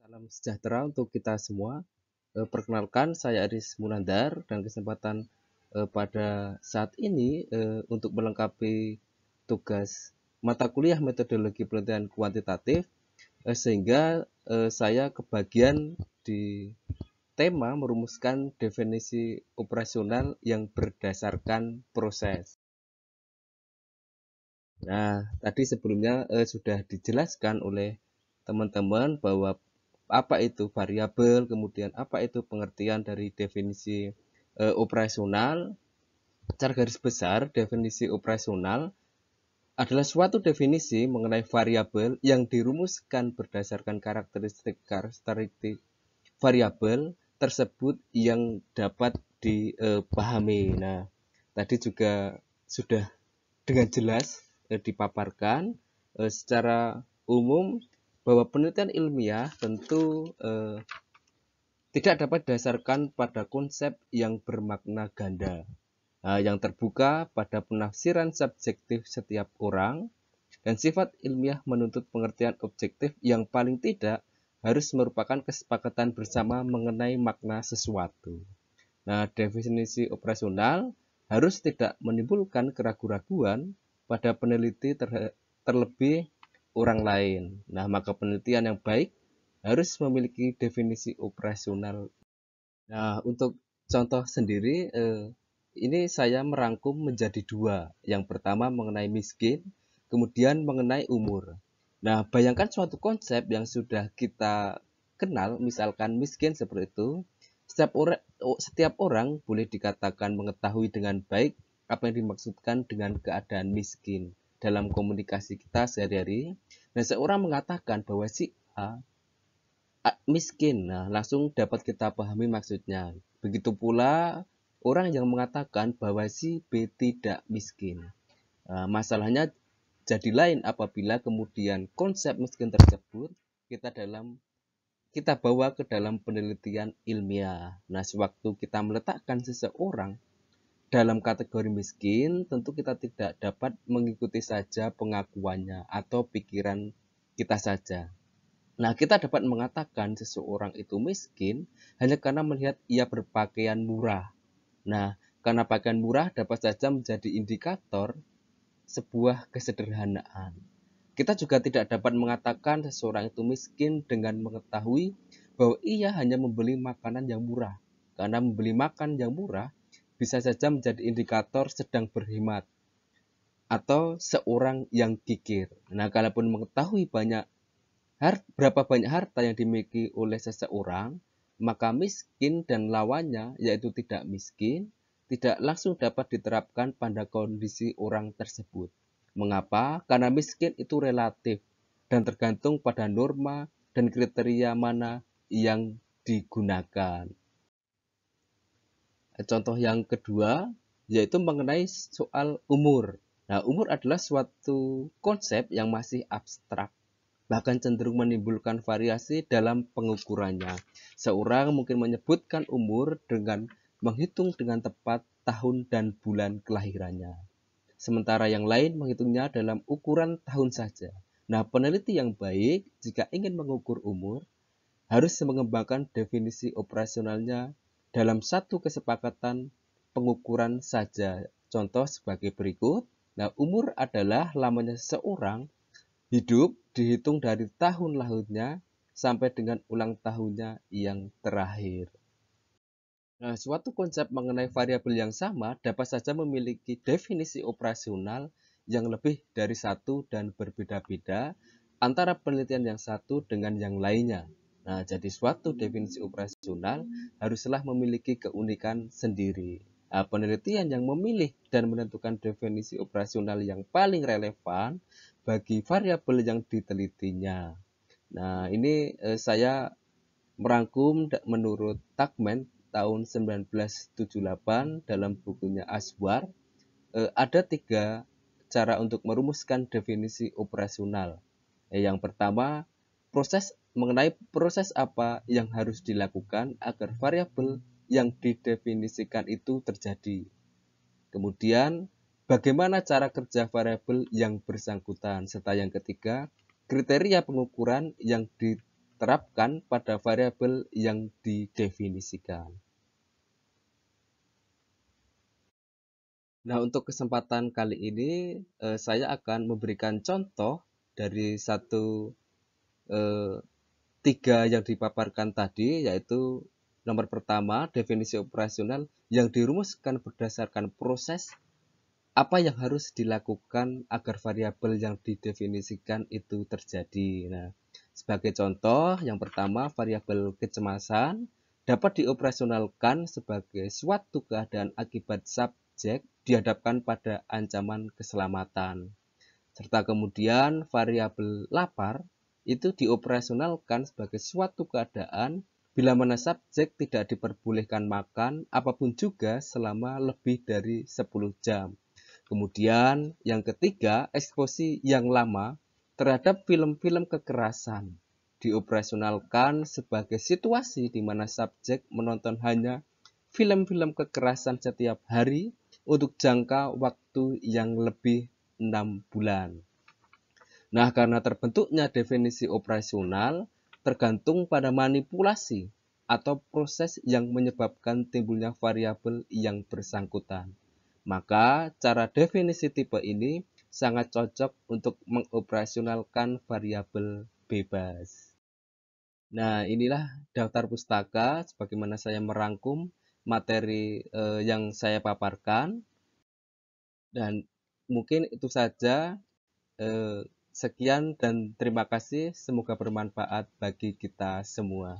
Salam sejahtera untuk kita semua. Perkenalkan, saya Aris Munandar dan kesempatan pada saat ini untuk melengkapi tugas mata kuliah metodologi penelitian kuantitatif, sehingga saya kebagian di tema merumuskan definisi operasional yang berdasarkan proses. Nah, tadi sebelumnya sudah dijelaskan oleh teman-teman bahwa apa itu variabel, kemudian apa itu pengertian dari definisi operasional. Secara garis besar, definisi operasional adalah suatu definisi mengenai variabel yang dirumuskan berdasarkan karakteristik variabel tersebut yang dapat dipahami. Nah, tadi juga sudah dengan jelas dipaparkan secara umum bahwa penelitian ilmiah tentu tidak dapat didasarkan pada konsep yang bermakna ganda, yang terbuka pada penafsiran subjektif setiap orang, dan sifat ilmiah menuntut pengertian objektif yang paling tidak harus merupakan kesepakatan bersama mengenai makna sesuatu. Nah, definisi operasional harus tidak menimbulkan keraguan-raguan pada peneliti terlebih orang lain. Nah, maka penelitian yang baik harus memiliki definisi operasional. Nah, untuk contoh sendiri, ini saya merangkum menjadi dua. Yang pertama mengenai miskin, kemudian mengenai umur. Nah, bayangkan suatu konsep yang sudah kita kenal, misalkan miskin seperti itu. Setiap orang boleh dikatakan mengetahui dengan baik apa yang dimaksudkan dengan keadaan miskin dalam komunikasi kita sehari-hari. Nah, seorang mengatakan bahwa si miskin, nah langsung dapat kita pahami maksudnya. Begitu pula orang yang mengatakan bahwa si B tidak miskin. Masalahnya jadi lain apabila kemudian konsep miskin tersebut kita bawa ke dalam penelitian ilmiah. Nah, sewaktu kita meletakkan seseorang dalam kategori miskin, tentu kita tidak dapat mengikuti saja pengakuannya atau pikiran kita saja. Nah, kita dapat mengatakan seseorang itu miskin hanya karena melihat ia berpakaian murah. Nah, karena pakaian murah dapat saja menjadi indikator sebuah kesederhanaan. Kita juga tidak dapat mengatakan seseorang itu miskin dengan mengetahui bahwa ia hanya membeli makanan yang murah. Karena membeli makan yang murah bisa saja menjadi indikator sedang berhemat atau seorang yang kikir. Nah, kalaupun mengetahui berapa banyak harta yang dimiliki oleh seseorang, maka miskin dan lawannya, yaitu tidak miskin, tidak langsung dapat diterapkan pada kondisi orang tersebut. Mengapa? Karena miskin itu relatif dan tergantung pada norma dan kriteria mana yang digunakan. Contoh yang kedua yaitu mengenai soal umur. Nah, umur adalah suatu konsep yang masih abstrak, bahkan cenderung menimbulkan variasi dalam pengukurannya. Seorang mungkin menyebutkan umur dengan menghitung dengan tepat tahun dan bulan kelahirannya. Sementara yang lain menghitungnya dalam ukuran tahun saja. Nah, peneliti yang baik jika ingin mengukur umur harus mengembangkan definisi operasionalnya dalam satu kesepakatan pengukuran saja. Contoh sebagai berikut. Nah, umur adalah lamanya seseorang hidup dihitung dari tahun lahirnya sampai dengan ulang tahunnya yang terakhir. Nah, suatu konsep mengenai variabel yang sama dapat saja memiliki definisi operasional yang lebih dari satu dan berbeda-beda antara penelitian yang satu dengan yang lainnya. Nah, jadi suatu definisi operasional haruslah memiliki keunikan sendiri. Nah, penelitian yang memilih dan menentukan definisi operasional yang paling relevan bagi variabel yang ditelitinya. Nah, ini saya merangkum menurut Tuckman tahun 1978 dalam bukunya Aswar. Ada tiga cara untuk merumuskan definisi operasional. Yang pertama, mengenai proses apa yang harus dilakukan agar variabel yang didefinisikan itu terjadi. Kemudian, bagaimana cara kerja variabel yang bersangkutan, serta yang ketiga, kriteria pengukuran yang diterapkan pada variabel yang didefinisikan. Nah, untuk kesempatan kali ini saya akan memberikan contoh dari eh, tiga yang dipaparkan tadi, yaitu nomor pertama, definisi operasional yang dirumuskan berdasarkan proses apa yang harus dilakukan agar variabel yang didefinisikan itu terjadi. Nah, sebagai contoh, yang pertama, variabel kecemasan dapat dioperasionalkan sebagai suatu keadaan akibat subjek dihadapkan pada ancaman keselamatan. Serta kemudian variabel lapar itu dioperasionalkan sebagai suatu keadaan bila mana subjek tidak diperbolehkan makan apapun juga selama lebih dari 10 jam. Kemudian yang ketiga, eksposi yang lama terhadap film-film kekerasan dioperasionalkan sebagai situasi di mana subjek menonton hanya film-film kekerasan setiap hari untuk jangka waktu yang lebih 6 bulan. Nah, karena terbentuknya definisi operasional tergantung pada manipulasi atau proses yang menyebabkan timbulnya variabel yang bersangkutan. Maka, cara definisi tipe ini sangat cocok untuk mengoperasionalkan variabel bebas. Nah, inilah daftar pustaka sebagaimana saya merangkum materi yang saya paparkan, dan mungkin itu saja. Sekian dan terima kasih. Semoga bermanfaat bagi kita semua.